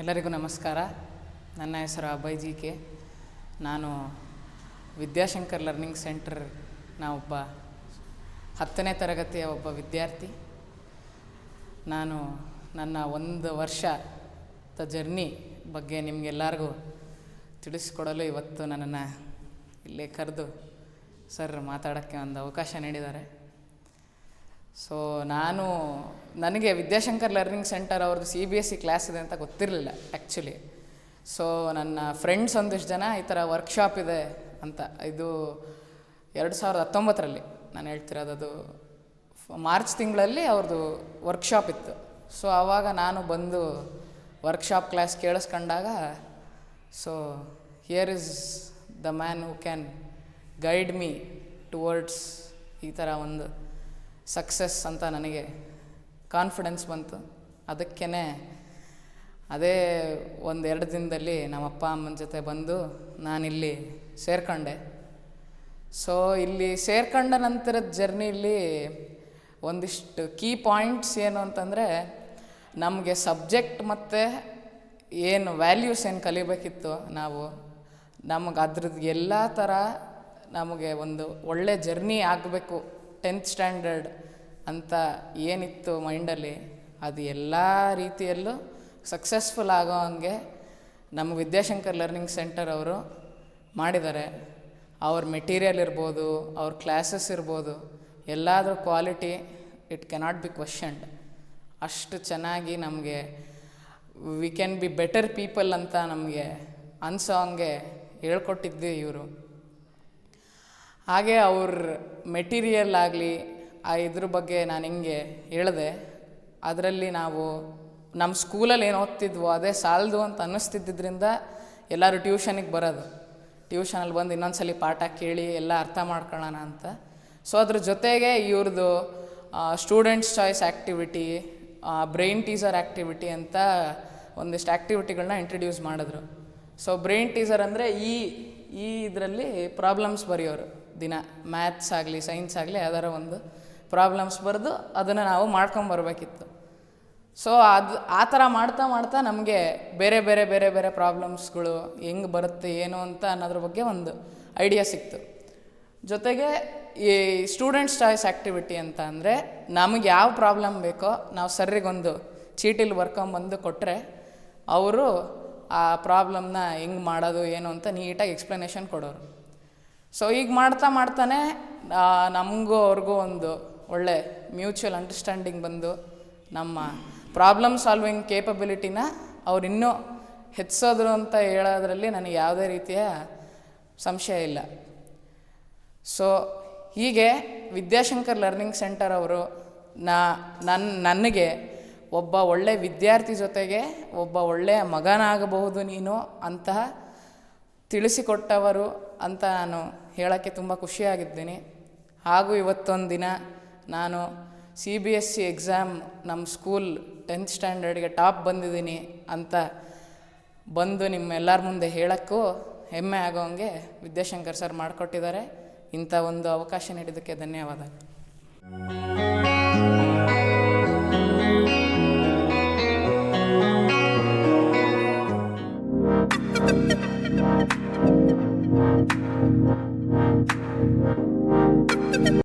ಎಲ್ಲರಿಗೂ ನಮಸ್ಕಾರ. ನನ್ನ ಹೆಸರು ಅಭಯ್ ಜಿ ಕೆ. ನಾನು ವಿದ್ಯಾಶಂಕರ್ ಲರ್ನಿಂಗ್ ಸೆಂಟರ್ನ ಒಬ್ಬ 10ನೇ ತರಗತಿಯ ಒಬ್ಬ ವಿದ್ಯಾರ್ಥಿ. ನಾನು ನನ್ನ 1 ವರ್ಷದ ಜರ್ನಿ ಬಗ್ಗೆ ನಿಮಗೆಲ್ಲರಿಗೂ ತಿಳಿಸ್ಕೊಡಲು ಇವತ್ತು ನನ್ನನ್ನು ಇಲ್ಲೇ ಕರೆದು ಸರ್ ಮಾತಾಡೋಕ್ಕೆ ಒಂದು ಅವಕಾಶ ನೀಡಿದ್ದಾರೆ. ಸೊ ನನಗೆ ವಿದ್ಯಾಶಂಕರ್ ಲರ್ನಿಂಗ್ ಸೆಂಟರ್ ಅವ್ರದ್ದು CBSE ಕ್ಲಾಸ್ ಇದೆ ಅಂತ ಗೊತ್ತಿರಲಿಲ್ಲ ಆ್ಯಕ್ಚುಲಿ. ಸೊ ನನ್ನ ಫ್ರೆಂಡ್ಸ್ ಒಂದಿಷ್ಟು ಜನ ಈ ಥರ ವರ್ಕ್ಶಾಪ್ ಇದೆ ಅಂತ, ಇದು 2019ರಲ್ಲಿ ನಾನು ಹೇಳ್ತಿರೋದು, ಅದು ಮಾರ್ಚ್ ತಿಂಗಳಲ್ಲಿ ಅವ್ರದ್ದು ವರ್ಕ್ಶಾಪ್ ಇತ್ತು. ಸೊ ಆವಾಗ ನಾನು ಬಂದು ವರ್ಕ್ಶಾಪ್ ಕ್ಲಾಸ್ ಕೇಳಿಸ್ಕೊಂಡಾಗ, so here is the man who can guide me towards ಈ ಥರ ಒಂದು ಸಕ್ಸಸ್ ಅಂತ ನನಗೆ ಕಾನ್ಫಿಡೆನ್ಸ್ ಬಂತು. ಅದಕ್ಕೇ ಅದೇ 1-2 ದಿನದಲ್ಲಿ ನಮ್ಮ ಅಪ್ಪ ಅಮ್ಮನ ಜೊತೆ ಬಂದು ನಾನಿಲ್ಲಿ ಸೇರಿಕೊಂಡೆ. ಸೊ ಇಲ್ಲಿ ಸೇರ್ಕೊಂಡ ನಂತರದ ಜರ್ನಿಲಿ ಒಂದಿಷ್ಟು ಕೀ ಪಾಯಿಂಟ್ಸ್ ಏನು ಅಂತಂದರೆ, ನಮಗೆ ಸಬ್ಜೆಕ್ಟ್ ಮತ್ತು ಏನು ವ್ಯಾಲ್ಯೂಸ್ ಏನು ಕಲಿಬೇಕಿತ್ತು ನಮಗೆ ಅದ್ರದ್ದು ಎಲ್ಲ ಥರ ನಮಗೆ ಒಂದು ಒಳ್ಳೆ ಜರ್ನಿ ಆಗಬೇಕು 10th ಸ್ಟ್ಯಾಂಡರ್ಡ್ ಅಂತ ಏನಿತ್ತು ಮೈಂಡಲ್ಲಿ, ಅದು ಎಲ್ಲ ರೀತಿಯಲ್ಲೂ ಸಕ್ಸಸ್ಫುಲ್ ಆಗೋ ಹಂಗೆ ನಮ್ಮ ವಿದ್ಯಾಶಂಕರ್ ಲರ್ನಿಂಗ್ ಸೆಂಟರ್ ಅವರು ಮಾಡಿದ್ದಾರೆ. ಅವ್ರ ಮೆಟೀರಿಯಲ್ ಇರ್ಬೋದು, ಅವ್ರ ಕ್ಲಾಸಸ್ ಇರ್ಬೋದು, ಎಲ್ಲಾದರೂ ಕ್ವಾಲಿಟಿ ಇಟ್ ಕೆನಾಟ್ ಬಿ ಕ್ವೆಶ್ಚನ್ಡ್. ಅಷ್ಟು ಚೆನ್ನಾಗಿ ನಮಗೆ we can be better people ಅಂತ ನಮಗೆ ಅನಿಸೋ ಹಂಗೆ ಹೇಳ್ಕೊಟ್ಟಿದ್ದು ಇವರು. ಹಾಗೆ ಅವ್ರ ಮೆಟೀರಿಯಲ್ ಆಗಲಿ ಇದ್ರ ಬಗ್ಗೆ ನಾನು ಹಿಂಗೆ ಹೇಳಿದೆ, ಅದರಲ್ಲಿ ನಾವು ನಮ್ಮ ಸ್ಕೂಲಲ್ಲಿ ಏನು ಓದ್ತಿದ್ವೋ ಅದೇ ಸಾಲದು ಅಂತ ಅನ್ನಿಸ್ತಿದ್ದರಿಂದ ಎಲ್ಲರೂ ಟ್ಯೂಷನಿಗೆ ಬರೋದು. ಟ್ಯೂಷನಲ್ಲಿ ಬಂದು ಇನ್ನೊಂದ್ಸಲಿ ಪಾಠ ಕೇಳಿ ಎಲ್ಲ ಅರ್ಥ ಮಾಡ್ಕೊಳ್ಳೋಣ ಅಂತ. ಸೊ ಅದ್ರ ಜೊತೆಗೆ ಇವ್ರದ್ದು students choice activity, brain teaser activity ಅಂತ ಒಂದಿಷ್ಟು ಆ್ಯಕ್ಟಿವಿಟಿಗಳನ್ನ ಇಂಟ್ರಡ್ಯೂಸ್ ಮಾಡಿದ್ರು. ಸೊ ಬ್ರೈನ್ ಟೀಸರ್ ಅಂದರೆ ಈ ಇದರಲ್ಲಿ ಪ್ರಾಬ್ಲಮ್ಸ್ ಬರೆಯೋರು, ದಿನ ಮ್ಯಾಥ್ಸ್ ಆಗಲಿ ಸೈನ್ಸ್ ಆಗಲಿ ಯಾವ್ದಾರ ಒಂದು ಪ್ರಾಬ್ಲಮ್ಸ್ ಬರೆದು ಅದನ್ನು ನಾವು ಮಾಡ್ಕೊಂಬರ್ಬೇಕಿತ್ತು. ಸೊ ಆ ಥರ ಮಾಡ್ತಾ ನಮಗೆ ಬೇರೆ ಬೇರೆ ಪ್ರಾಬ್ಲಮ್ಸ್ಗಳು ಹೆಂಗೆ ಬರುತ್ತೆ ಏನು ಅಂತ ಅನ್ನೋದ್ರ ಬಗ್ಗೆ ಒಂದು ಐಡಿಯಾ ಸಿಕ್ತು. ಜೊತೆಗೆ ಈ ಸ್ಟೂಡೆಂಟ್ಸ್ ಚಾಯ್ಸ್ ಆ್ಯಕ್ಟಿವಿಟಿ ಅಂತ ಅಂದರೆ, ನಮಗೆ ಯಾವ ಪ್ರಾಬ್ಲಮ್ ಬೇಕೋ ನಾವು ಸರ್ರಿಗೊಂದು ಚೀಟಿಲಿ ಬರ್ಕೊಂಬಂದು ಕೊಟ್ಟರೆ ಅವರು ಆ ಪ್ರಾಬ್ಲಮ್ನ ಹೆಂಗೆ ಮಾಡೋದು ಏನು ಅಂತ ನೀಟಾಗಿ ಎಕ್ಸ್ಪ್ಲನೇಷನ್ ಕೊಡೋರು. ಸೊ ಈಗ ಮಾಡ್ತಾನೆ ನಮಗೂ ಅವ್ರಿಗೂ ಒಂದು ಒಳ್ಳೆ ಮ್ಯೂಚುವಲ್ ಅಂಡರ್ಸ್ಟ್ಯಾಂಡಿಂಗ್ ಬಂದು ನಮ್ಮ ಪ್ರಾಬ್ಲಮ್ ಸಾಲ್ವಿಂಗ್ ಕೇಪಬಿಲಿಟಿನ ಅವ್ರು ಇನ್ನೂ ಹೆಚ್ಚಿಸೋದ್ರು ಅಂತ ಹೇಳೋದ್ರಲ್ಲಿ ನನಗೆ ಯಾವುದೇ ರೀತಿಯ ಸಂಶಯ ಇಲ್ಲ. ಸೊ ಹೀಗೆ ವಿದ್ಯಾಶಂಕರ್ ಲರ್ನಿಂಗ್ ಸೆಂಟರ್ ಅವರು ನನಗೆ ಒಬ್ಬ ಒಳ್ಳೆ ವಿದ್ಯಾರ್ಥಿ ಜೊತೆಗೆ ಒಬ್ಬ ಒಳ್ಳೆಯ ಮಗನಾಗಬಹುದು ನೀನು ಅಂತ ತಿಳಿಸಿಕೊಟ್ಟವರು ಅಂತ ನಾನು ಹೇಳೋಕ್ಕೆ ತುಂಬ ಖುಷಿಯಾಗಿದ್ದೀನಿ. ಹಾಗೂ ಇವತ್ತೊಂದು ದಿನ ನಾನು CBSE ಎಕ್ಸಾಮ್ ನಮ್ಮ ಸ್ಕೂಲ್ 10th ಸ್ಟ್ಯಾಂಡರ್ಡ್ಗೆ ಟಾಪ್ ಬಂದಿದ್ದೀನಿ ಅಂತ ಬಂದು ನಿಮ್ಮೆಲ್ಲರ ಮುಂದೆ ಹೇಳೋಕ್ಕೂ ಹೆಮ್ಮೆ ಆಗೋ ಹಂಗೆ ವಿದ್ಯಾಶಂಕರ್ ಸರ್ ಮಾಡಿಕೊಟ್ಟಿದ್ದಾರೆ. ಇಂಥ ಒಂದು ಅವಕಾಶ ನೀಡಿದ್ದಕ್ಕೆ ಧನ್ಯವಾದ.